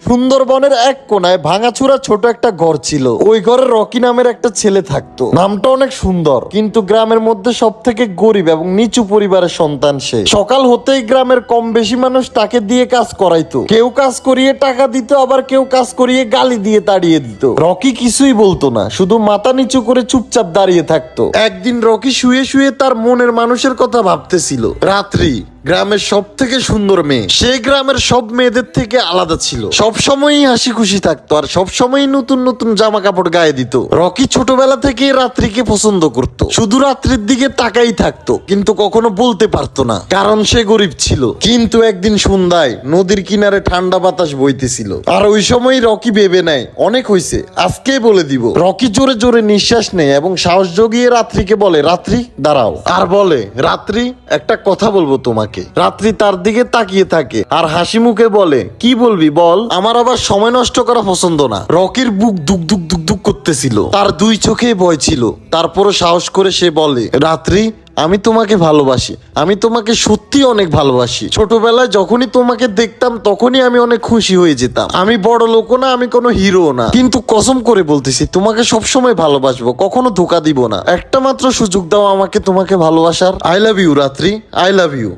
সুন্দরবনের এক কোনায় ভাঙাচুরা ছোট একটা ঘর ছিল। ওই ঘরে রকি নামের একটা ছেলে থাকতো। নামটা অনেক সুন্দর, কিন্তু গ্রামের মধ্যে সব থেকে গরিব এবং নিচু পরিবারের সন্তান সে। সকাল হতেই গ্রামের কম বেশি মানুষ তাকে দিয়ে কাজ করাইতো। কেউ কাজ করিয়ে টাকা দিত, আবার কেউ কাজ করিয়ে গালি দিয়ে তাড়িয়ে দিত। রকি কিছুই বলতো না, শুধু মাথা নিচু করে চুপচাপ দাঁড়িয়ে থাকতো। একদিন রকি শুয়ে শুয়ে তার মনের মানুষের কথা ভাবতেছিল। রাত্রি, গ্রামের সব থেকে সুন্দর মেয়ে, সে গ্রামের সব মেয়েদের থেকে আলাদা ছিল। সব সময়ই হাসি খুশি থাকতো, আর সব সময়ই নতুন নতুন জামা কাপড় গায়ে দিত। রকি ছোটবেলা থেকে রাত্রিকে পছন্দ করত, শুধু রাত্রির দিকে তাকাই থাকতো, কিন্তু কখনো বলতে পারতো না, কারণ সে গরিব ছিল। কিন্তু একদিন সন্ধ্যায় নদীর কিনারে ঠান্ডা বাতাস বইতেছিল, আর ওই সময় রকি ভেবে নেয় অনেক হয়েছে, আজকেই বলে দিব। রকি জোরে জোরে নিঃশ্বাস নেয় এবং সাহস জগিয়ে রাত্রিকে বলে, রাত্রি দাঁড়াও। আর বলে, রাত্রি একটা কথা বলবো তোমাকে। রাত্রি তার দিকে তাকিয়ে থাকে আর হাসি মুখে বলে, কি বলবি বল, আমার আবার সময় নষ্ট করা পছন্দ না। রকির বুক দুক দুক দুক দুক করতেছিল, তার দুই চোখে ভয় ছিল। তারপরও সাহস করে সে বলে, রাত্রি আমি তোমাকে ভালোবাসি, আমি তোমাকে সত্যি অনেক ভালোবাসি। ছোটবেলায় যখনই তোমাকে দেখতাম তখনই আমি অনেক খুশি হয়ে যেতাম। আমি বড় লোকও না, আমি কোনো হিরো না, কিন্তু কসম করে বলতেছি তোমাকে সবসময় ভালোবাসবো, কখনো ধোকা দিব না। একটা মাত্র সুযোগ দাও আমাকে তোমাকে ভালোবাসার। আই লাভ ইউ রাত্রি, আই লাভ ইউ।